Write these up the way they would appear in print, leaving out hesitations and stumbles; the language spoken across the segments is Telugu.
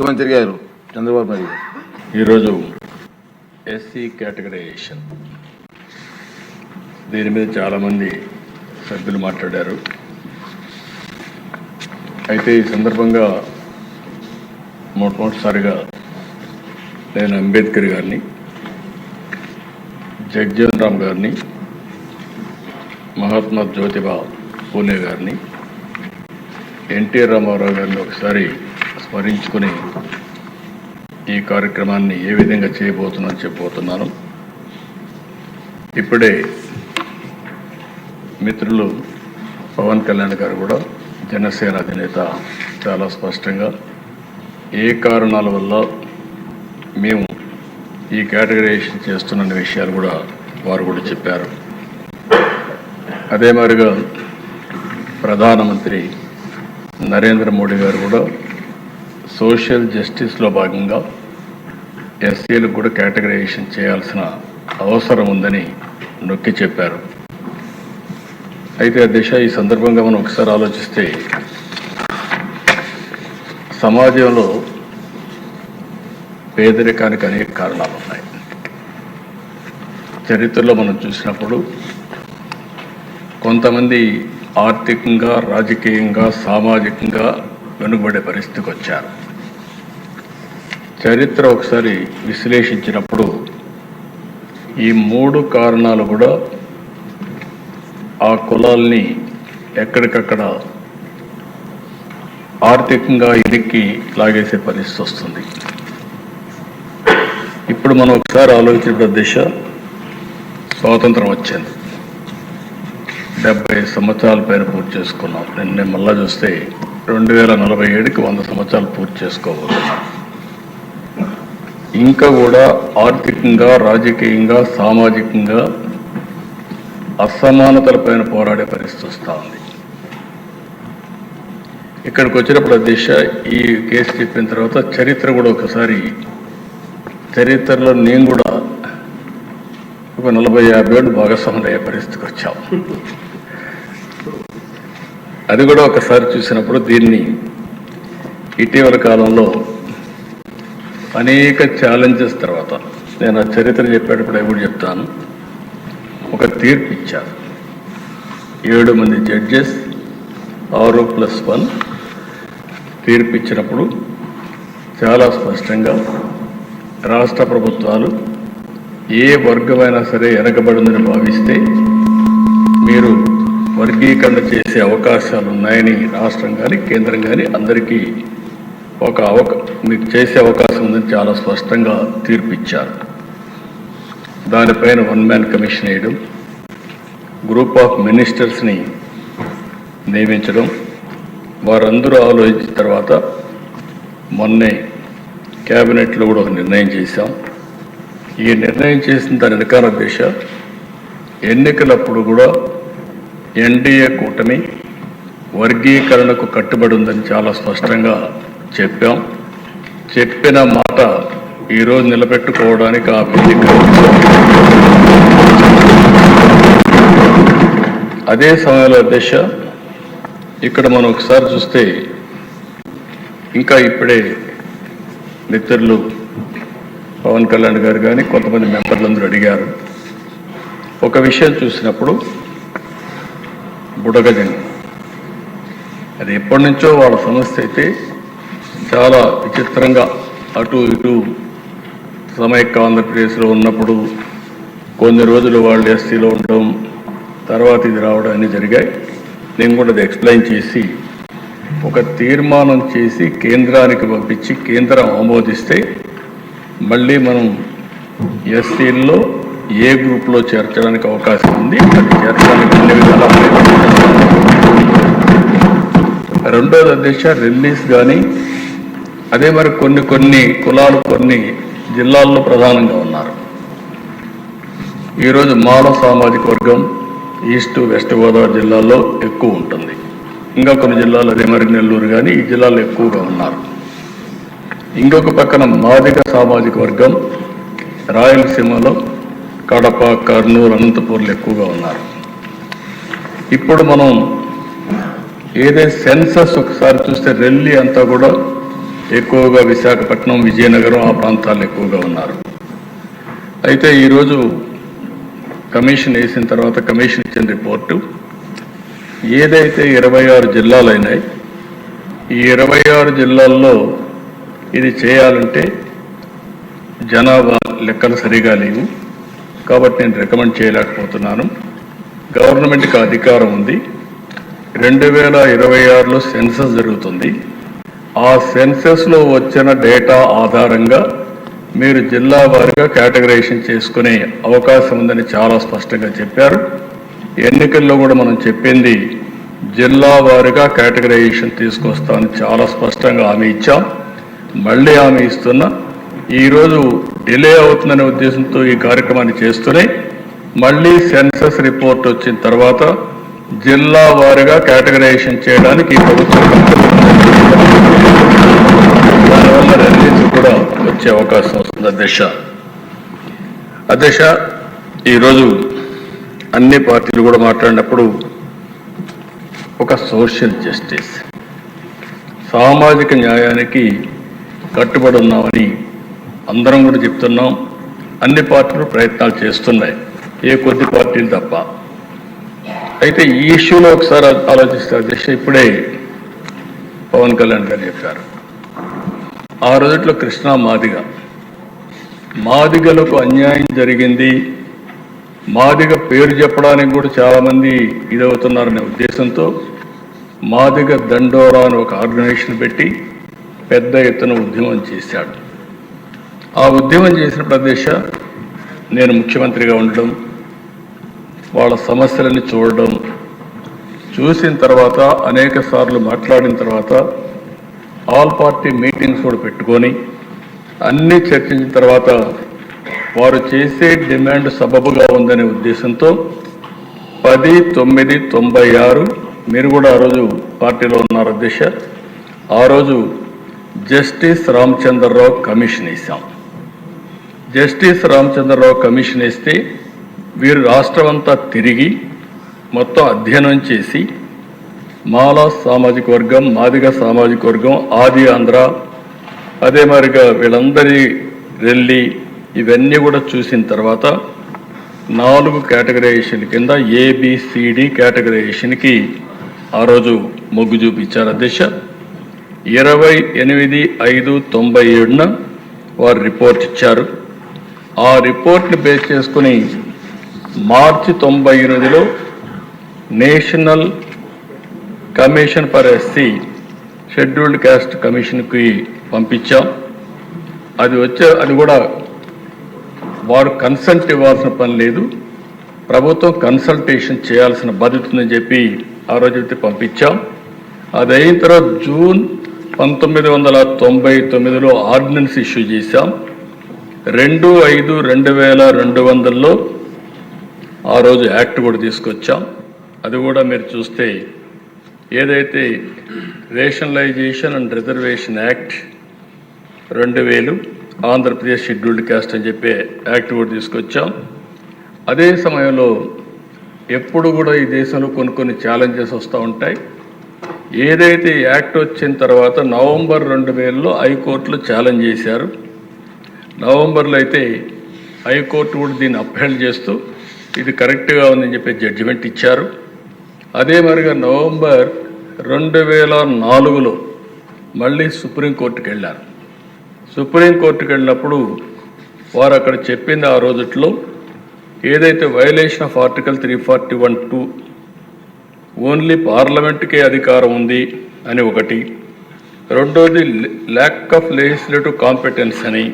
ముఖ్యమంత్రి గారు చంద్రబాబు నాయుడు ఈరోజు ఎస్సీ కేటగరైజేషన్ దీని మీద చాలామంది సభ్యులు మాట్లాడారు. అయితే ఈ సందర్భంగా మొట్టమొదటిసారిగా నేను అంబేద్కర్ గారిని, జగ్జీవన్ రామ్ గారిని, మహాత్మా జ్యోతిబా పూలే గారిని, ఎన్టీఆర్ రామారావు గారిని ఒకసారి స్మరించుకుని ఈ కార్యక్రమాన్ని ఏ విధంగా చేయబోతున్నాను చెప్పబోతున్నాను. ఇప్పుడే మిత్రులు పవన్ కళ్యాణ్ గారు కూడా, జనసేన అధినేత, చాలా స్పష్టంగా ఏ కారణాల వల్ల మేము ఈ కేటగరైజేషన్ చేస్తున్న విషయాలు కూడా వారు కూడా చెప్పారు. అదే మాదిరిగా ప్రధానమంత్రి నరేంద్ర మోడీ గారు కూడా సోషల్ జస్టిస్లో భాగంగా ఎస్సీలకు కూడా కేటగరైజేషన్ చేయాల్సిన అవసరం ఉందని నొక్కి చెప్పారు. అయితే ఆ దిశ ఈ సందర్భంగా మనం ఒకసారి ఆలోచిస్తే, సమాజంలో పేదరికానికి అనేక కారణాలు ఉన్నాయి. చరిత్రలో మనం చూసినప్పుడు కొంతమంది ఆర్థికంగా, రాజకీయంగా, సామాజికంగా వెనుకబడే పరిస్థితికి వచ్చారు. చరిత్ర ఒకసారి విశ్లేషించినప్పుడు ఈ మూడు కారణాలు కూడా ఆ కులాల్ని ఎక్కడికక్కడ ఆర్థికంగా ఇరికి లాగేసే పరిస్థితి వస్తుంది. ఇప్పుడు మనం ఒకసారి ఆలోచించిన దిశ, స్వాతంత్రం వచ్చింది, 70 సంవత్సరాల పైన పూర్తి చేసుకున్నాం. నిన్న మళ్ళా చూస్తే 2047కి 100 సంవత్సరాలు పూర్తి చేసుకోబోతున్నాం. ఇంకా కూడా ఆర్థికంగా, రాజకీయంగా, సామాజికంగా అసమానతలపైన పోరాడే పరిస్థితి వస్తూ ఉంది. ఇక్కడికి వచ్చినప్పుడు దిశ ఈ కేసు చెప్పిన తర్వాత చరిత్ర కూడా ఒకసారి, చరిత్రలో నేను కూడా ఒక 40-50 ఏళ్ళు భాగస్వాములు అయ్యే పరిస్థితికి వచ్చాం. అది కూడా ఒకసారి చూసినప్పుడు దీన్ని ఇటీవల కాలంలో అనేక ఛాలెంజెస్ తర్వాత, నేను ఆ చరిత్ర చెప్పేటప్పుడు ఎప్పుడు చెప్తాను, ఒక తీర్పు ఇచ్చారు. 7 మంది జడ్జెస్ 6+1 తీర్పు ఇచ్చినప్పుడు చాలా స్పష్టంగా రాష్ట్ర ప్రభుత్వాలు ఏ వర్గమైనా సరే వెనకబడిందని భావిస్తే మీరు వర్గీకరణ చేసే అవకాశాలు ఉన్నాయని రాష్ట్రం కానీ, కేంద్రం కానీ అందరికీ మీకు చేసే అవకాశం ఉందని చాలా స్పష్టంగా తీర్పు ఇచ్చారు. దానిపైన 1 మ్యాన్ కమిషన్ వేయడం, గ్రూప్ ఆఫ్ మినిస్టర్స్ని నియమించడం, వారందరూ ఆలోచించిన తర్వాత మొన్నే క్యాబినెట్లో కూడా ఒక నిర్ణయం చేశాం. ఈ నిర్ణయం చేసిన దాని వెనకాల దిశ, ఎన్నికలప్పుడు కూడా ఎన్డీఏ కూటమి వర్గీకరణకు కట్టుబడి ఉందని చాలా స్పష్టంగా చెప్పాం. చెప్పిన మాట ఈరోజు నిలబెట్టుకోవడానికి ఆ వేదిక. అదే సమయంలో దిశ, ఇక్కడ మనం ఒకసారి చూస్తే, ఇంకా ఇప్పుడే మిత్రులు పవన్ కళ్యాణ్ గారు కానీ కొంతమంది మెంబర్లందరూ అడిగారు. ఒక విషయం చూసినప్పుడు బుడగజంగ, అది ఎప్పటి నుంచో వాళ్ళ సమస్య అయితే చాలా విచిత్రంగా అటు ఇటు సమైక్య ఆంధ్రప్రదేశ్లో ఉన్నప్పుడు కొన్ని రోజులు వాళ్ళు ఎస్సీలో ఉండడం, తర్వాత ఇది రావడం అన్నీ జరిగాయి. నేను కూడా అది ఎక్స్ప్లెయిన్ చేసి ఒక తీర్మానం చేసి కేంద్రానికి పంపించి కేంద్రం ఆమోదిస్తే మళ్ళీ మనం ఎస్సీల్లో ఏ గ్రూప్లో చేర్చడానికి అవకాశం ఉంది, అది చేర్చడానికి అన్ని విధాలా. రెండోది అధ్యక్ష, రిలీజ్ కానీ అదే మరి కొన్ని కులాలు కొన్ని జిల్లాల్లో ప్రధానంగా ఉన్నారు. ఈరోజు మాల సామాజిక వర్గం ఈస్ట్ వెస్ట్ గోదావరి జిల్లాల్లో ఎక్కువ ఉంటుంది. ఇంకా కొన్ని జిల్లాలు అదే మరి నెల్లూరు కానీ ఈ జిల్లాలో ఎక్కువగా ఉన్నారు. ఇంకొక పక్కన మాదిగ సామాజిక వర్గం రాయలసీమలో కడప, కర్నూలు, అనంతపూర్లు ఎక్కువగా ఉన్నారు. ఇప్పుడు మనం ఏదైతే సెన్సస్ ఒకసారి చూస్తే రెల్లి అంతా కూడా ఎక్కువగా విశాఖపట్నం, విజయనగరం ఆ ప్రాంతాల్లో ఎక్కువగా ఉన్నారు. అయితే ఈరోజు కమిషన్ వేసిన తర్వాత కమిషన్ ఇచ్చిన రిపోర్టు ఏదైతే 26 జిల్లాలు అయినాయి, ఈ 26 జిల్లాల్లో ఇది చేయాలంటే జనాభా లెక్కలు సరిగా లేవు కాబట్టి నేను రికమెండ్ చేయలేకపోతున్నాను. గవర్నమెంట్కి అధికారం ఉంది. 2026లో సెన్సస్ జరుగుతుంది. ఆ సెన్సస్లో వచ్చిన డేటా ఆధారంగా మీరు జిల్లా వారీగా కేటగరైజేషన్ చేసుకునే అవకాశం ఉందని చాలా స్పష్టంగా చెప్పారు. ఎన్నికల్లో కూడా మనం చెప్పింది జిల్లా వారీగా కేటగరైజేషన్ తీసుకొస్తామని చాలా స్పష్టంగా హామీ ఇచ్చాం. మళ్ళీ హామీ ఇస్తున్నా. ఈరోజు డిలే అవుతుందనే ఉద్దేశంతో ఈ కార్యక్రమాన్ని చేస్తూనే మళ్ళీ సెన్సస్ రిపోర్ట్ వచ్చిన తర్వాత జిల్లా వారీగా కేటగరైజేషన్ చేయడానికి ఈ ప్రభుత్వం దానివల్ల రిలీజ్ కూడా వచ్చే అవకాశం వస్తుంది. అధ్యక్ష ఈరోజు అన్ని పార్టీలు కూడా మాట్లాడినప్పుడు ఒక సోషల్ జస్టిస్, సామాజిక న్యాయానికి కట్టుబడి ఉన్నామని అందరం కూడా చెప్తున్నాం. అన్ని పార్టీలు ప్రయత్నాలు చేస్తున్నాయి, ఏ కొద్ది పార్టీలు తప్ప. అయితే ఈ ఇష్యూలో ఒకసారి ఆలోచిస్తే అధ్యక్ష, ఇప్పుడే పవన్ కళ్యాణ్ గారు చెప్పారు, ఆ రోజుట్లో కృష్ణా మాదిగలకు అన్యాయం జరిగింది, మాదిగ పేరు చెప్పడానికి కూడా చాలామంది ఇదవుతున్నారనే ఉద్దేశంతో మాదిగ దండోరా అని ఒక ఆర్గనైజేషన్ పెట్టి పెద్ద ఎత్తున ఉద్యమం చేశాడు. ఆ ఉద్యమం చేసిన ప్రదేశ నేను ముఖ్యమంత్రిగా ఉండడం, వాళ్ళ సమస్యలని చూడడం, చూసిన తర్వాత అనేక సార్లు మాట్లాడిన తర్వాత ఆల్ పార్టీ మీటింగ్స్ కూడా పెట్టుకొని అన్నీ చర్చించిన తర్వాత వారు చేసే డిమాండ్ సబబుగా ఉందనే ఉద్దేశంతో 10/9/96 మీరు కూడా ఆ రోజు పార్టీలో ఉన్నారు అధ్యక్ష, ఆ రోజు జస్టిస్ రామచంద్రరావు కమిషన్ వేశాం. జస్టిస్ రామచంద్రరావు కమిషన్ వేస్తే వీరు రాష్ట్రమంతా తిరిగి మొత్తం అధ్యయనం చేసి మాలా సామాజిక వర్గం, మాదిగ సామాజిక వర్గం, ఆది ఆంధ్ర, అదే మరిగా వీళ్ళందరి రెల్లి ఇవన్నీ కూడా చూసిన తర్వాత 4 కేటగరైజేషన్ కింద ABCD కేటగరైజేషన్కి ఆ రోజు మొగ్గు చూపించారు అధ్యక్ష. 28/5/97 వారు రిపోర్ట్ ఇచ్చారు. ఆ రిపోర్ట్ని బేస్ చేసుకుని మార్చి 98లో national commission for SC scheduled caste కమిషన్కి పంపించాం. అది కూడా వారు కన్సల్ట్ ఇవ్వాల్సిన పని లేదు, ప్రభుత్వం కన్సల్టేషన్ చేయాల్సిన బాధ్యత ఉందని చెప్పి ఆ రోజైతే పంపించాం. అది అయిన తర్వాత జూన్ 1999లో ఆర్డినెన్స్ ఇష్యూ చేశాం. 2/5/2200లో ఆ రోజు యాక్ట్ కూడా తీసుకొచ్చాం. అది కూడా మీరు చూస్తే ఏదైతే rationalisation and reservation act 2000 Andhra Pradesh scheduled caste అని చెప్పే యాక్ట్ కూడా తీసుకొచ్చాం. అదే సమయంలో ఎప్పుడు కూడా ఈ దేశంలో కొన్ని ఛాలెంజెస్ వస్తూ ఉంటాయి. ఏదైతే యాక్ట్ వచ్చిన తర్వాత నవంబర్ 2000లో హైకోర్టులో ఛాలెంజ్ చేశారు. నవంబర్లో అయితే హైకోర్టు కూడా దీన్ని అప్హెల్డ్ చేస్తూ ఇది కరెక్ట్గా ఉందని చెప్పి జడ్జిమెంట్ ఇచ్చారు. అదే మరిగా నవంబర్ 2004లో మళ్ళీ సుప్రీంకోర్టుకి వెళ్ళారు. సుప్రీంకోర్టుకి వెళ్ళినప్పుడు వారు అక్కడ చెప్పింది ఆ రోజుట్లో ఏదైతే వైలేషన్ ఆఫ్ ఆర్టికల్ 341(2) ఓన్లీ పార్లమెంట్కే అధికారం ఉంది అని ఒకటి, రెండోది ల్యాక్ ఆఫ్ లెజిస్లేటివ్ కాంపిటెన్స్ అని,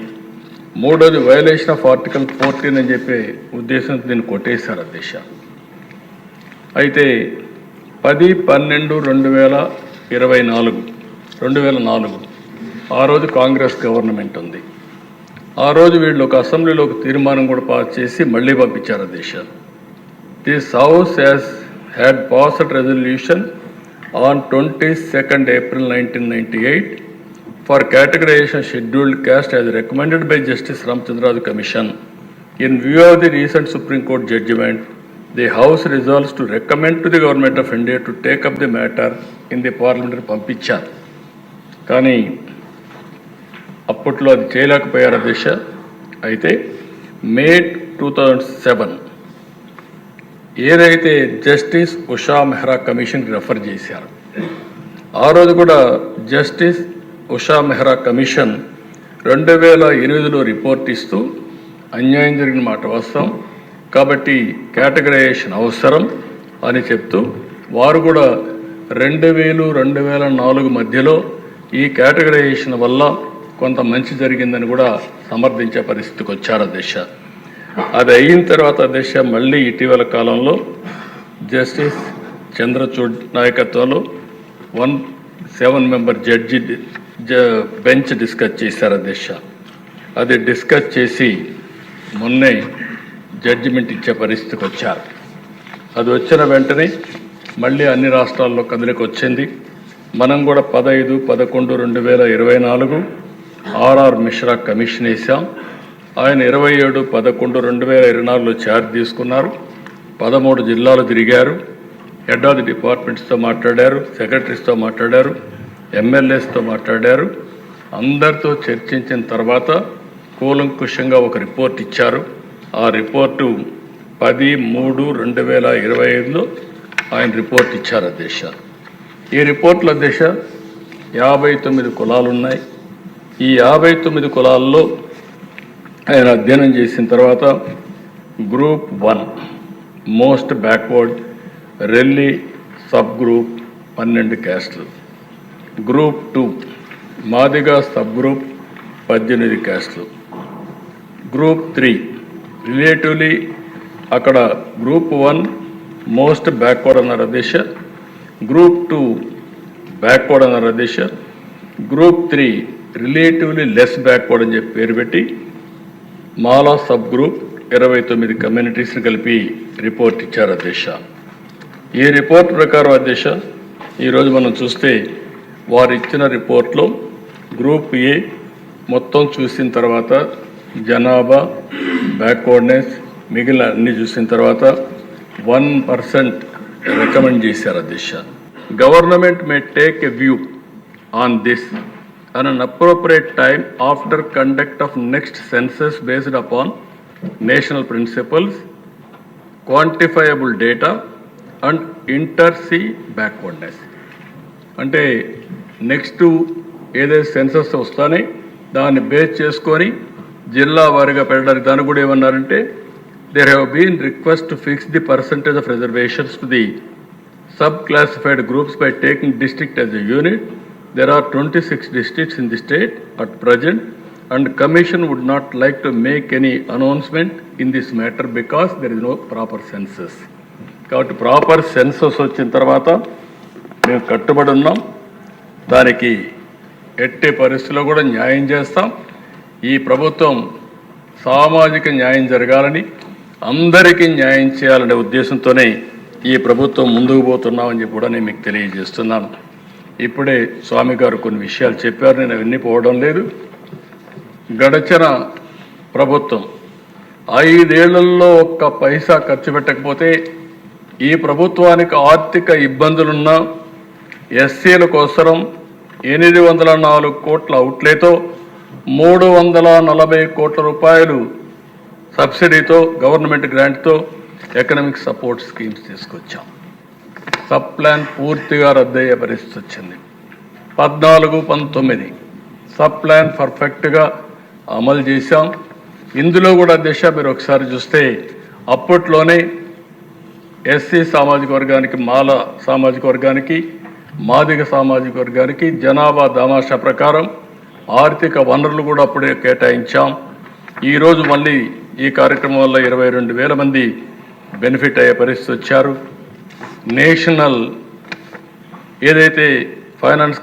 మూడోది వైలేషన్ ఆఫ్ ఆర్టికల్ 14 అని చెప్పే ఉద్దేశంతో దీన్ని కొట్టేశారు అధ్యక్ష. అయితే 10/12/2024 ఆ రోజు కాంగ్రెస్ గవర్నమెంట్ ఉంది. ఆ రోజు వీళ్ళు ఒక అసెంబ్లీలో ఒక తీర్మానం కూడా పాస్ చేసి మళ్ళీ పంపించారు అధ్యక్ష. This house had passed resolution on 22nd April 1998 for categorization scheduled caste as recommended by Justice Ramchandra Commission. In view of the recent Supreme Court judgment, the House resolves to recommend to the Government of India to take up the matter in the Parliamentary పంపించారు. కానీ అప్పట్లో అది చేయలేకపోయారు అధ్యక్ష. అయితే మే 2007 ఏదైతే జస్టిస్ ఉషా మెహ్రా కమిషన్కి రెఫర్ చేశారు, ఆ రోజు కూడా జస్టిస్ ఉషా మెహ్రా కమిషన్ 2008లో రిపోర్ట్ ఇస్తూ అన్యాయం జరిగిన మాట వాస్తవం కాబట్టి కేటగరైజేషన్ అవసరం అని చెప్తూ వారు కూడా 2000-2004 మధ్యలో ఈ కేటగరైజేషన్ వల్ల కొంత మంచి జరిగిందని కూడా సమర్థించే పరిస్థితికి వచ్చారు అధ్యక్ష. అది అయిన తర్వాత అధ్యక్ష మళ్ళీ ఇటీవల కాలంలో జస్టిస్ చంద్రచూడ్ నాయకత్వంలో 7 మెంబర్ జడ్జి బెంచ్ డిస్కస్ చేశారు అధ్యక్ష. అది డిస్కస్ చేసి మొన్నే జడ్జిమెంట్ ఇచ్చే పరిస్థితికి వచ్చారు. అది వచ్చిన వెంటనే మళ్ళీ అన్ని రాష్ట్రాల్లో కదలిక వచ్చింది. మనం కూడా 15-11-2024 ఆర్ఆర్ మిశ్రా కమిషన్ వేసాం. ఆయన 27-11-2024లో ఛార్జ్ తీసుకున్నారు. 13 జిల్లాలు తిరిగారు. హెడ్ ఆఫ్ ది డిపార్ట్మెంట్స్తో మాట్లాడారు, సెక్రటరీస్తో మాట్లాడారు, ఎమ్మెల్యేస్తో మాట్లాడారు. అందరితో చర్చించిన తర్వాత కూలంకుషంగా ఒక రిపోర్ట్ ఇచ్చారు. ఆ రిపోర్టు 10/3/2025లో ఆయన రిపోర్ట్ ఇచ్చారు అధ్యక్ష. ఈ రిపోర్ట్లో అధ్యక్ష 59 కులాలు ఉన్నాయి. ఈ 59 కులాల్లో ఆయన అధ్యయనం చేసిన తర్వాత group 1 most backward Relli sub group 12 క్యాస్టులు, గ్రూప్ 2 మాదిగా సబ్ గ్రూప్ 18 క్యాస్టులు, గ్రూప్ 3 రిలేటివ్లీ అక్కడ గ్రూప్ 1 మోస్ట్ బ్యాక్వర్డ్ అన్నారు అధ్యక్ష, గ్రూప్ 2 బ్యాక్వర్డ్ అన్నారు అధ్యక్ష, గ్రూప్ 3 రిలేటివ్లీ లెస్ బ్యాక్వర్డ్ అని చెప్పి పేరు పెట్టి మాలా సబ్ గ్రూప్ 29 కమ్యూనిటీస్ని కలిపి రిపోర్ట్ ఇచ్చారు అధ్యక్ష. ఈ రిపోర్ట్ ప్రకారం అధ్యక్ష ఈరోజు మనం చూస్తే వారు ఇచ్చిన రిపోర్ట్లో గ్రూప్ ఏ మొత్తం చూసిన తర్వాత జనాభా బ్యాక్వర్డ్నెస్ మిగిలిన అన్ని చూసిన తర్వాత 1% రికమెండ్ చేశారు అధ్యక్ష. Government may take a view on this at an appropriate time after conduct of next census based upon national principles, quantifiable data and inter-C backwardness. అంటే నెక్స్ట్ ఏదైతే సెన్సస్ వస్తానే దాన్ని బేస్ చేసుకొని జిల్లా వారీగా పెట్టడానికి దాన్ని కూడా ఏమన్నారంటే there have been requests to fix the percentage of reservations to the sub-classified groups by taking district as a unit. There are 26 districts in the state at present and Commission would not like to make any announcement in this matter because there is no proper census. కాబట్టి ప్రాపర్ సెన్సస్ వచ్చిన తర్వాత మేము కట్టుబడి ఉన్నాం. దానికి ఎట్టి పరిస్థితుల్లో కూడా న్యాయం చేస్తాం. ఈ ప్రభుత్వం సామాజిక న్యాయం జరగాలని అందరికీ న్యాయం చేయాలనే ఉద్దేశంతోనే ఈ ప్రభుత్వం ముందుకు పోతున్నామని చెప్పి కూడా నేను మీకు తెలియజేస్తున్నాను. ఇప్పుడే స్వామి గారు కొన్ని విషయాలు చెప్పారు, నేను అవన్నీ పోవడం లేదు. గడచిన ప్రభుత్వం 5 ఏళ్లలో ఒక్క పైసా ఖర్చు పెట్టకపోతే ఈ ప్రభుత్వానికి ఆర్థిక ఇబ్బందులున్నా ఎస్సీల కోసం 804 కోట్ల అవుట్లేతో 340 కోట్ల రూపాయలు సబ్సిడీతో గవర్నమెంట్ గ్రాంట్తో ఎకనామిక్ సపోర్ట్ స్కీమ్స్ తీసుకొచ్చాం. సబ్ ప్లాన్ పూర్తిగా రద్దయ్యే పరిస్థితి వచ్చింది. 14-19 సబ్ ప్లాన్ పర్ఫెక్ట్గా అమలు చేశాం. ఇందులో కూడా దిశ మీరు ఒకసారి చూస్తే అప్పట్లోనే ఎస్సీ సామాజిక వర్గానికి, మాల సామాజిక వర్గానికి, మాదిగ సామాజిక వర్గానికి జనాభా దామాషా ప్రకారం ఆర్థిక వనరులు కూడా అప్పుడే కేటాయించాం. ఈరోజు మళ్ళీ ఈ కార్యక్రమం వల్ల 22,000 మంది బెనిఫిట్ అయ్యే పరిస్థితి వచ్చారు. నేషనల్ ఏదైతే ఫైనాన్స్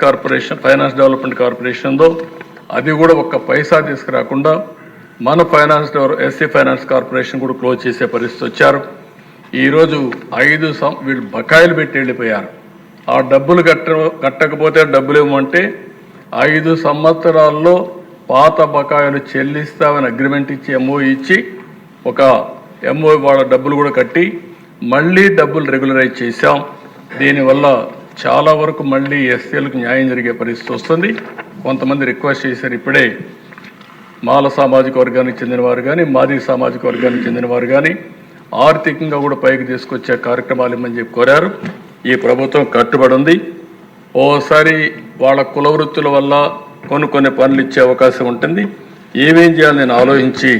డెవలప్మెంట్ కార్పొరేషన్ ఉందో అది కూడా ఒక్క పైసా తీసుకురాకుండా మన ఎస్సీ ఫైనాన్స్ కార్పొరేషన్ కూడా క్లోజ్ చేసే పరిస్థితి వచ్చారు. ఈరోజు 5 వీళ్ళు బకాయిలు పెట్టి వెళ్ళిపోయారు. ఆ డబ్బులు కట్టకపోతే డబ్బులు ఇవ్వమంటే 5 సంవత్సరాల్లో పాత బకాయిలు చెల్లిస్తామని అగ్రిమెంట్ ఇచ్చి ఎంఓ ఇచ్చి ఒక ఎంఓ వాళ్ళ డబ్బులు కూడా కట్టి మళ్ళీ డబ్బులు రెగ్యులరైజ్ చేశాం. దీనివల్ల చాలా వరకు మళ్ళీ ఎస్సీలకు న్యాయం జరిగే పరిస్థితి వస్తుంది. కొంతమంది రిక్వెస్ట్ చేశారు. ఇప్పుడే మాల సామాజిక వర్గానికి చెందినవారు కానీ, మాదిగ సామాజిక వర్గానికి చెందినవారు కానీ ఆర్థికంగా కూడా పైకి తీసుకొచ్చే కార్యక్రమాలు ఇమ్మని చెప్పి కోరారు. ఈ ప్రభుత్వం కట్టుబడి ఉంది. ఓసారి వాళ్ళ కుల వృత్తుల వల్ల కొన్ని పనులు ఇచ్చే అవకాశం ఉంటుంది. ఏమేం చేయాలని నేను ఆలోచించి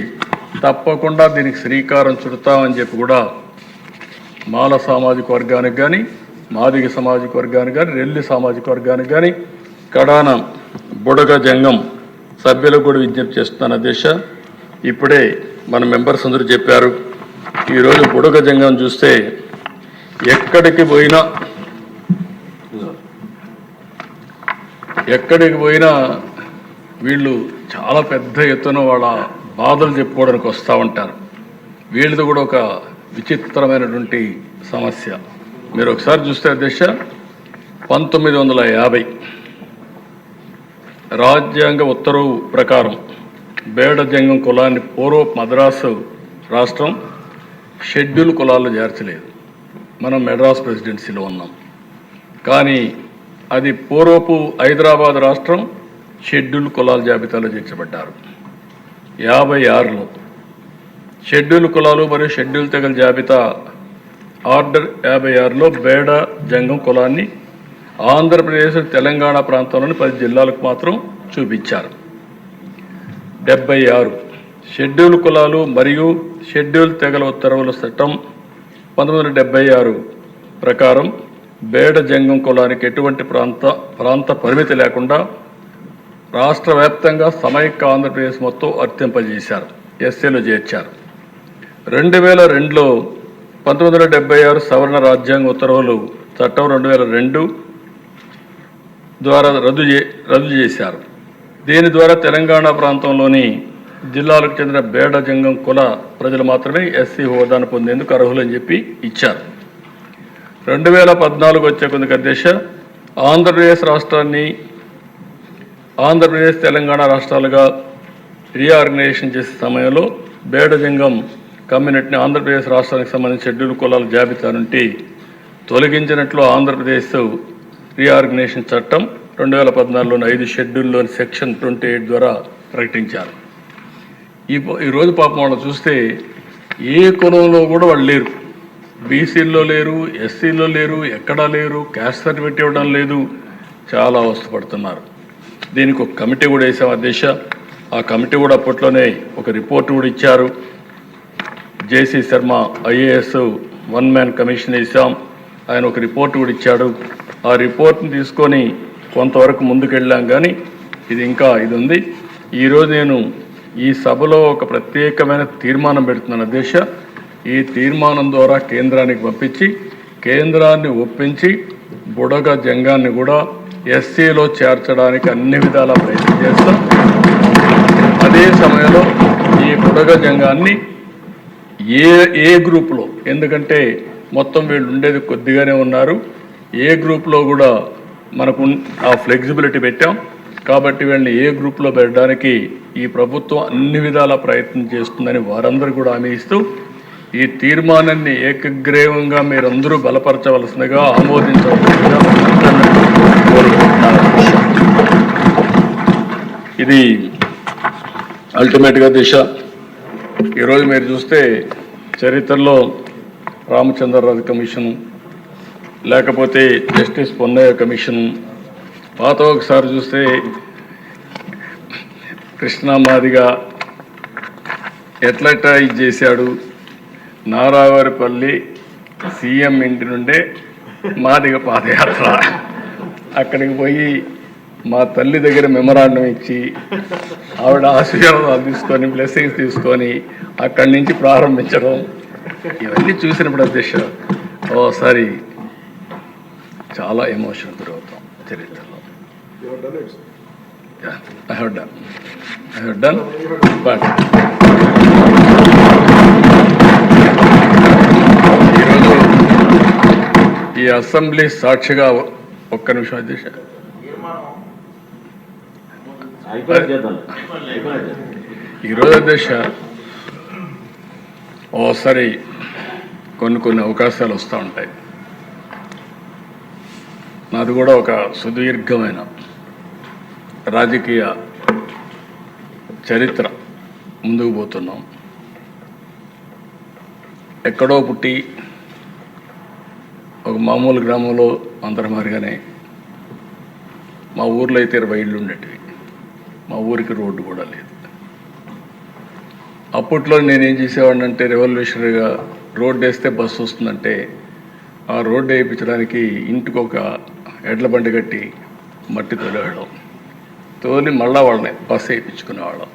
తప్పకుండా దీనికి శ్రీకారం చుడతామని చెప్పి కూడా మాల సామాజిక వర్గానికి కానీ, మాదిగ సామాజిక వర్గానికి కానీ, రెల్లి సామాజిక వర్గానికి కానీ, కడాన బుడగ జంగం సభ్యులకు కూడా విజ్ఞప్తి చేస్తున్నాను అధ్యక్ష. ఇప్పుడే మన మెంబర్స్ అందరూ చెప్పారు. ఈరోజు బుడగ జంగం చూస్తే ఎక్కడికి పోయినా వీళ్ళు చాలా పెద్ద ఎత్తున వాళ్ళ బాధలు చెప్పుకోవడానికి వస్తూ ఉంటారు. వీళ్ళది కూడా ఒక విచిత్రమైనటువంటి సమస్య. మీరు ఒకసారి చూస్తే అధ్యక్ష, 1950 రాజ్యాంగ ఉత్తర్వు ప్రకారం బేడ జంగం కులాన్ని పూర్వపు మద్రాసు రాష్ట్రం షెడ్యూల్ కులాల్లో చేర్చలేదు. మనం మెడ్రాస్ ప్రెసిడెన్సీలో ఉన్నాం. కానీ అది పూర్వపు హైదరాబాద్ రాష్ట్రం షెడ్యూల్ కులాల జాబితాలో చేర్చబడ్డారు. 56లో షెడ్యూల్ కులాలు మరియు షెడ్యూల్ తెగల జాబితా ఆర్డర్ 56లో బేడ జంగం కులాన్ని ఆంధ్రప్రదేశ్, తెలంగాణ ప్రాంతంలోని 10 జిల్లాలకు మాత్రం చూపించారు. 76 షెడ్యూల్ కులాలు మరియు షెడ్యూల్ తెగల ఉత్తర్వుల చట్టం 1976 ప్రకారం బేడ జంగం కులానికి ఎటువంటి ప్రాంత పరిమితి లేకుండా రాష్ట్ర వ్యాప్తంగా సమైక్య ఆంధ్రప్రదేశ్ మొత్తం వర్తింపజేశారు, ఎస్సీలో చేర్చారు. 2002లో 1976 సవరణ రాజ్యాంగ ఉత్తర్వులు చట్టం 2002 ద్వారా రద్దు చేశారు. దీని ద్వారా తెలంగాణ ప్రాంతంలోని జిల్లాలకు చెందిన బేడ జంగం కుల ప్రజలు మాత్రమే ఎస్సీ హోదాను పొందేందుకు అర్హులని చెప్పి ఇచ్చారు. 2014 వచ్చే కొందుకు అధ్యక్ష, ఆంధ్రప్రదేశ్ రాష్ట్రాన్ని ఆంధ్రప్రదేశ్, తెలంగాణ రాష్ట్రాలుగా రీఆర్గనైజేషన్ చేసే సమయంలో బేడ జంగం కమ్యూనిటీని ఆంధ్రప్రదేశ్ రాష్ట్రానికి సంబంధించిన షెడ్యూల్ కులాల జాబితా నుండి తొలగించినట్లు ఆంధ్రప్రదేశ్ రీఆర్గనైజేషన్ చట్టం 2014లోని 5 షెడ్యూల్లోని సెక్షన్ 28 ద్వారా ప్రకటించారు. ఈరోజు పాపం వాళ్ళు చూస్తే ఏ కులంలో కూడా వాళ్ళు లేరు. బీసీల్లో లేరు, ఎస్సీలో లేరు, ఎక్కడా లేరు, క్యాస్ట్ సర్టిఫికేట్ ఇవ్వడం లేదు. చాలా అవస్థపడుతున్నారు. దీనికి ఒక కమిటీ కూడా వేసాం అధ్యక్ష. ఆ కమిటీ కూడా అప్పట్లోనే ఒక రిపోర్ట్ కూడా ఇచ్చారు. జేసీ శర్మ ఐఏఎస్ 1 మ్యాన్ కమిషన్ వేసాం. ఆయన ఒక రిపోర్ట్ కూడా ఇచ్చాడు. ఆ రిపోర్ట్ని తీసుకొని కొంతవరకు ముందుకెళ్ళాం. కానీ ఇది ఉంది. ఈరోజు నేను ఈ సభలో ఒక ప్రత్యేకమైన తీర్మానం పెడుతున్నాను అధ్యక్ష. ఈ తీర్మానం ద్వారా కేంద్రానికి పంపించి కేంద్రాన్ని ఒప్పించి బుడగ జంగాన్ని కూడా ఎస్సీలో చేర్చడానికి అన్ని విధాల ప్రయత్నం చేస్తాం. అదే సమయంలో ఈ బుడగ జంగాన్ని ఏ గ్రూప్లో, ఎందుకంటే మొత్తం వీళ్ళు ఉండేది కొద్దిగానే ఉన్నారు, ఏ గ్రూప్లో కూడా మనకు ఆ ఫ్లెక్సిబిలిటీ పెట్టాం. కాబట్టి వీళ్ళని ఏ గ్రూప్లో పెట్టడానికి ఈ ప్రభుత్వం అన్ని విధాల ప్రయత్నం చేస్తుందని వారందరూ కూడా హామీ ఇస్తూ ఈ తీర్మానాన్ని ఏకగ్రీవంగా మీరందరూ బలపరచవలసిందిగా, ఆమోదించవలసిందిగా కోరుకుంటున్నారు. ఇది అల్టిమేట్గా దిశ. ఈరోజు మీరు చూస్తే చరిత్రలో రామచంద్రరాజు కమిషను, లేకపోతే జస్టిస్ పొన్నయ్య కమిషను, పాత ఒకసారి చూస్తే కృష్ణా మాదిగా ఎట్లా ఇది చేశాడు, నారావారిపల్లి సీఎం ఇంటి నుండే మాదిగ పాదయాత్ర, అక్కడికి పోయి మా తల్లి దగ్గర మెమరాండం ఇచ్చి ఆవిడ ఆశీర్వాదాలు తీసుకొని బ్లెస్సింగ్స్ తీసుకొని అక్కడి నుంచి ప్రారంభించడం, ఇవన్నీ చూసినప్పుడు అధ్యక్ష ఓసారి చాలా ఎమోషన్ గురవుతాం చరిత్రలో. I have done, but ఈరోజు ఈ అసెంబ్లీ సాక్షిగా ఒక్క నిమిషం అధ్యక్ష, ఈరోజు అధ్యక్ష ఓసారి కొన్ని అవకాశాలు వస్తూ ఉంటాయి. నాది కూడా ఒక సుదీర్ఘమైన రాజకీయ చరిత్ర ముందుకు పోతున్నాం. ఎక్కడో పుట్టి ఒక మామూలు గ్రామంలో అంతర్మారిగానే మా ఊర్లో అయితే 20 ఇళ్ళు ఉండేటివి. మా ఊరికి రోడ్డు కూడా లేదు. అప్పట్లో నేనేం చేసేవాడిని అంటే రెవల్యూషనరీగా రోడ్డు వేస్తే బస్సు వస్తుందంటే ఆ రోడ్డు వేయించడానికి ఇంటికి ఒక ఎడ్ల బండి కట్టి మట్టి తోలేవాళ్ళం. తోలి మళ్ళా వాళ్ళని బస్సు వేయించుకునేవాళ్ళం.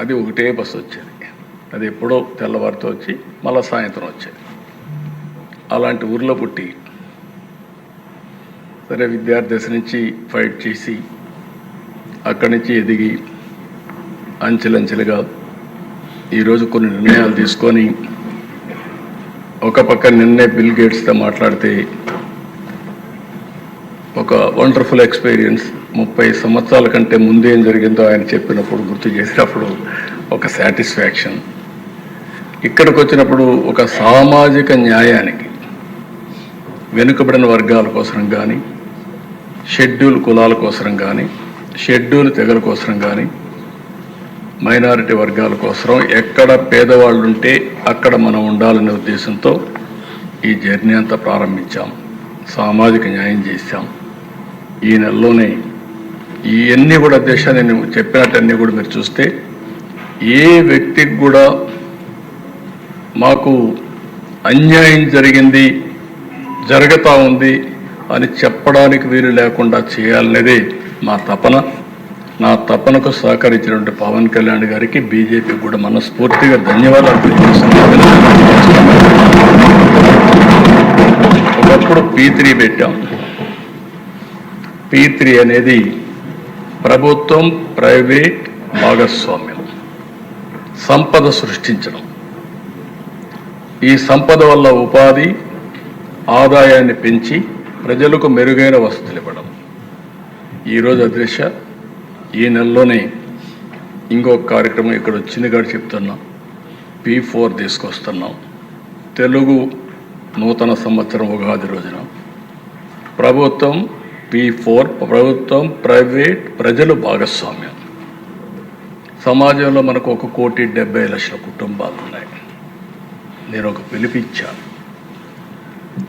అది ఒకటే బస్సు వచ్చేది. అది ఎప్పుడో తెల్లవారితో వచ్చి మళ్ళా సాయంత్రం వచ్చేది. అలాంటి ఊర్లో పుట్టి సరే విద్యార్థి దశ నుంచి ఫైట్ చేసి అక్కడి నుంచి ఎదిగి అంచెలంచెలుగా ఈరోజు కొన్ని నిర్ణయాలు తీసుకొని ఒక పక్క నిన్నే బిల్ గేట్స్తో మాట్లాడితే ఒక వండర్ఫుల్ ఎక్స్పీరియన్స్. 30 సంవత్సరాల కంటే ముందు ఏం జరిగిందో ఆయన చెప్పినప్పుడు గుర్తు చేసినప్పుడు ఒక సాటిస్ఫాక్షన్. ఇక్కడికి వచ్చినప్పుడు ఒక సామాజిక న్యాయానికి వెనుకబడిన వర్గాల కోసం కానీ, షెడ్యూల్ కులాల కోసం కానీ, షెడ్యూల్ తెగల కోసం కానీ, మైనారిటీ వర్గాల కోసం ఎక్కడ పేదవాళ్ళు ఉంటే అక్కడ మనం ఉండాలనే ఉద్దేశంతో ఈ జర్నీ అంతా ప్రారంభించాం. సామాజిక న్యాయం చేశాం. ఈ నెలలోనే ఇవన్నీ కూడా దేశాన్ని నేను చెప్పినట్టన్నీ కూడా మీరు చూస్తే ఏ వ్యక్తికి కూడా మాకు అన్యాయం జరిగింది, జరుగుతూ ఉంది అని చెప్పడానికి వీలు లేకుండా చేయాలనేదే మా తపన. నా తపనకు సహకరించినటువంటి పవన్ కళ్యాణ్ గారికి, బీజేపీకి కూడా మనస్ఫూర్తిగా ధన్యవాదాలు తెలియజేస్తున్నాను. ఒకప్పుడు P3 పెట్టాం. P3 అనేది ప్రభుత్వం ప్రైవేట్ భాగస్వామ్యం, సంపద సృష్టించడం. ఈ సంపద వల్ల ఉపాధి, ఆదాయాన్ని పెంచి ప్రజలకు మెరుగైన వసతులు ఇవ్వడం. ఈరోజు అదృశ్య ఈ నెలలోనే ఇంకొక కార్యక్రమం ఇక్కడ వచ్చింది కాబట్టి చెప్తున్నాం. P4 తీసుకొస్తున్నాం. తెలుగు నూతన సంవత్సరం ఉగాది రోజున ప్రభుత్వం P4, ప్రభుత్వం ప్రైవేట్ ప్రజలు భాగస్వామ్యం. సమాజంలో మనకు 1,70,00,000 కుటుంబాలు ఉన్నాయి. నేను ఒక పిలిపిచ్చాను.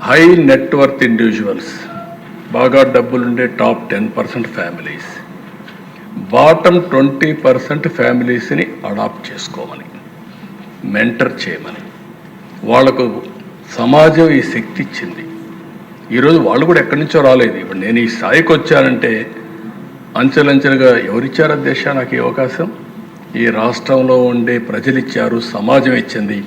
హై నెట్వర్త్ ఇండివిజువల్స్, బాగా డబ్బులుండే టాప్ 10% ఫ్యామిలీస్, బాటమ్ 20% ఫ్యామిలీస్ని అడాప్ట్ చేసుకోమని, మెంటర్ చేయమని. వాళ్లకు సమాజం ఈ శక్తి ఇచ్చింది. ఈరోజు వాళ్ళు కూడా ఎక్కడి నుంచో రాలేదు. ఇప్పుడు నేను ఈ స్థాయికి వచ్చానంటే అంచెలంచెలుగా ఎవరిచ్చారు అధ్యక్ష నాకు ఈ అవకాశం? ఈ రాష్ట్రంలో ఉండే ప్రజలు ఇచ్చారు, సమాజం ఇచ్చింది.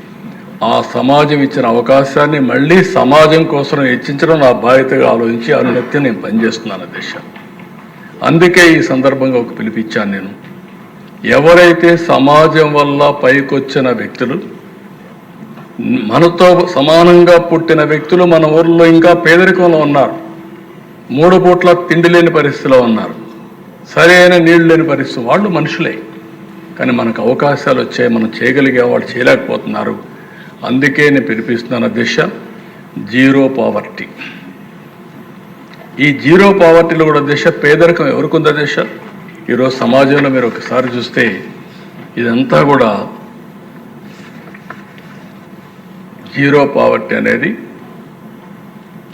ఆ సమాజం ఇచ్చిన అవకాశాన్ని మళ్ళీ సమాజం కోసం హెచ్చించడం నా బాధ్యతగా ఆలోచించి అనునిత్యం నేను పనిచేస్తున్నాను అధ్యక్ష. అందుకే ఈ సందర్భంగా ఒక పిలిపిచ్చాను నేను. ఎవరైతే సమాజం వల్ల పైకొచ్చిన వ్యక్తులు, మనతో సమానంగా పుట్టిన వ్యక్తులు మన ఊర్లో ఇంకా పేదరికంలో ఉన్నారు, 3 పూట్ల తిండి లేని పరిస్థితిలో ఉన్నారు, సరైన నీళ్లు లేని పరిస్థితి. వాళ్ళు మనుషులే, కానీ మనకు అవకాశాలు వచ్చాయి, మనం చేయగలిగే వాళ్ళు చేయలేకపోతున్నారు. అందుకే నేను పిలిపిస్తున్నాను అధ్యక్ష, జీరో పావర్టీ. ఈ జీరో పావర్టీలో కూడా అధ్యక్ష పేదరికం ఎవరికి ఉంది అధ్యక్ష? ఈరోజు సమాజంలో మీరు ఒకసారి చూస్తే ఇదంతా కూడా జీరో పావర్టీ అనేది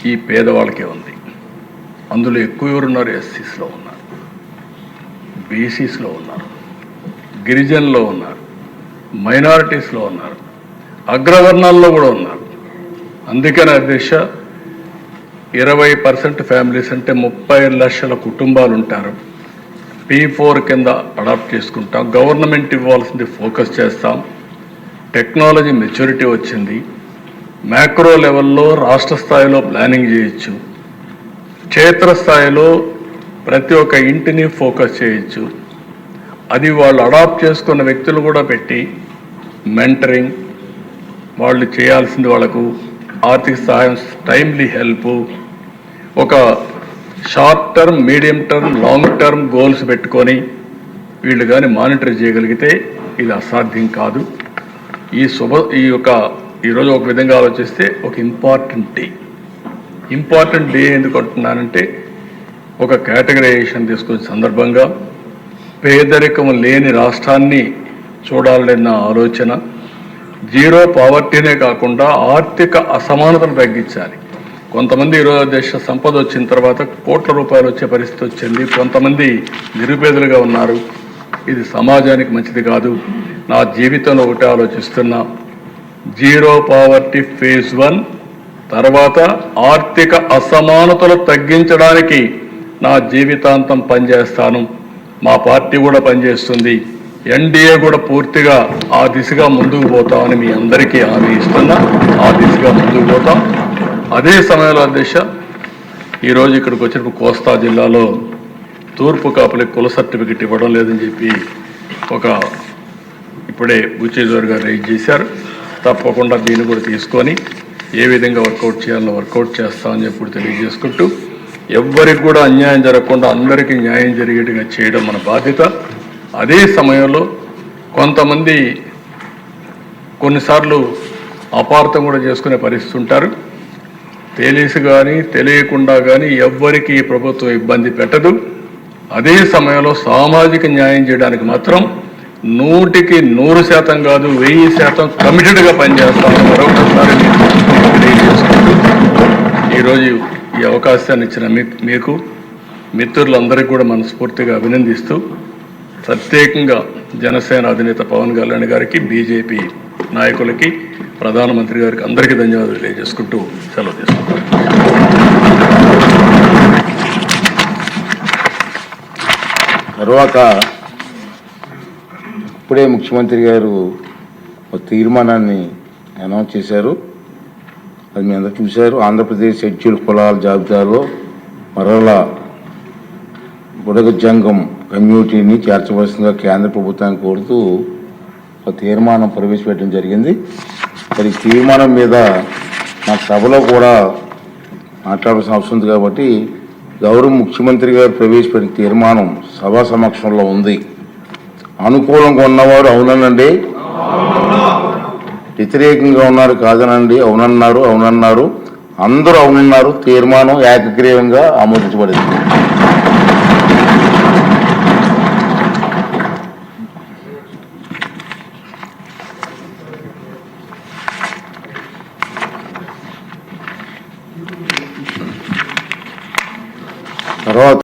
ఈ పేదవాళ్ళకే ఉంది. అందులో ఎక్కువ ఎవరున్నారు? ఎస్సీస్లో ఉన్నారు, బీసీస్లో ఉన్నారు, గిరిజనులో ఉన్నారు, మైనారిటీస్లో ఉన్నారు, అగ్రవర్ణాల్లో కూడా ఉన్నారు. అందుకనే అధ్యక్ష 20% ఫ్యామిలీస్ అంటే 30 లక్షల కుటుంబాలు ఉంటారు. P4 కింద అడాప్ట్ చేసుకుంటాం. గవర్నమెంట్ ఇవ్వాల్సింది ఫోకస్ చేస్తాం. టెక్నాలజీ మెచ్యూరిటీ వచ్చింది. మ్యాక్రో లెవెల్లో రాష్ట్ర స్థాయిలో ప్లానింగ్ చేయొచ్చు, క్షేత్రస్థాయిలో ప్రతి ఒక్క ఇంటిని ఫోకస్ చేయొచ్చు. అది వాళ్ళు అడాప్ట్ చేసుకున్న వ్యక్తులు కూడా పెట్టి మెంటరింగ్, వాళ్ళు చేయాల్సింది వాళ్ళకు ఆర్థిక సహాయం, టైమ్లీ హెల్ప్, ఒక short term, medium term, long term goals పెట్టుకొని వీళ్ళు కానీ మానిటర్ చేయగలిగితే ఇది అసాధ్యం కాదు. ఈరోజు ఒక విధంగా ఆలోచిస్తే ఒక ఇంపార్టెంట్ డే ఎందుకు అంటున్నానంటే ఒక కేటగరైజేషన్ తీసుకొచ్చే సందర్భంగా పేదరికం లేని రాష్ట్రాన్ని చూడాలన్న ఆలోచన, జీరో పావర్టీనే కాకుండా ఆర్థిక అసమానతను తగ్గించాలి. కొంతమంది ఈరోజు దేశ సంపద వచ్చిన తర్వాత కోట్ల రూపాయలు వచ్చే పరిస్థితి వచ్చింది. కొంతమంది నిరుపేదలుగా ఉన్నారు. ఇది సమాజానికి మంచిది కాదు. నా జీవితంలో ఒకటే ఆలోచిస్తున్నా, జీరో పావర్టీ ఫేజ్ 1 తర్వాత ఆర్థిక అసమానతలు తగ్గించడానికి నా జీవితాంతం పనిచేస్తాను. మా పార్టీ కూడా పనిచేస్తుంది. ఎన్డీఏ కూడా పూర్తిగా ఆ దిశగా ముందుకు పోతామని మీ అందరికీ హామీ ఇస్తున్నా. ఆ దిశగా ముందుకు పోతాం. అదే సమయంలో అధ్యక్ష, ఈరోజు ఇక్కడికి వచ్చినప్పుడు కోస్తా జిల్లాలో తూర్పు కాపులకు కుల సర్టిఫికెట్ ఇవ్వడం లేదని చెప్పి ఇప్పుడే బుచ్చేశ్వర్ గారు రైజ్ చేశారు. తప్పకుండా దీన్ని కూడా తీసుకొని ఏ విధంగా వర్కౌట్ చేయాలో వర్కౌట్ చేస్తామని చెప్పి తెలియజేసుకుంటూ, ఎవ్వరికి కూడా అన్యాయం జరగకుండా అందరికీ న్యాయం జరిగేట్టుగా చేయడం మన బాధ్యత. అదే సమయంలో కొంతమంది కొన్నిసార్లు అపార్థం కూడా చేసుకునే పరిస్థితి ఉంటారు. తెలిసి కానీ తెలియకుండా కానీ ఎవ్వరికి ఈ ప్రభుత్వం ఇబ్బంది పెట్టదు. అదే సమయంలో సామాజిక న్యాయం చేయడానికి మాత్రం 100కి 100% కాదు, 1000% కమిటెడ్గా పనిచేస్తామని మరొకసారి తెలియజేసుకుంటూ, ఈరోజు ఈ అవకాశాన్ని ఇచ్చిన మీకు మిత్రులందరికీ కూడా మనస్ఫూర్తిగా అభినందిస్తూ, ప్రత్యేకంగా జనసేన అధినేత పవన్ కళ్యాణ్ గారికి, బీజేపీ నాయకులకి, ప్రధానమంత్రి గారికి అందరికీ ధన్యవాదాలు తెలియజేసుకుంటూ సెలవు తీసుకుంటాను. తర్వాత ఇప్పుడే ముఖ్యమంత్రి గారు ఒక తీర్మానాన్ని అనౌన్స్ చేశారు. అది మీ అందరూ చూశారు. ఆంధ్రప్రదేశ్ షెడ్యూల్ కులాల జాబితాలో మరలా బుడగ జంగం కమ్యూనిటీని చేర్చవలసిందిగా కేంద్ర ప్రభుత్వాన్ని కోరుతూ ఒక తీర్మానం ప్రవేశపెట్టడం జరిగింది. మరి తీర్మానం మీద నాకు సభలో కూడా మాట్లాడాల్సిన అవసరం ఉంది కాబట్టి గౌరవ ముఖ్యమంత్రి గారు ప్రవేశపెట్టిన తీర్మానం సభా సమక్షంలో ఉంది. అనుకూలంగా ఉన్నవారు అవుననండి, వ్యతిరేకంగా ఉన్నారు కాదనండి. అవునన్నారు. అందరూ అవునన్నారు. తీర్మానం ఏకగ్రీవంగా ఆమోదించబడింది. తర్వాత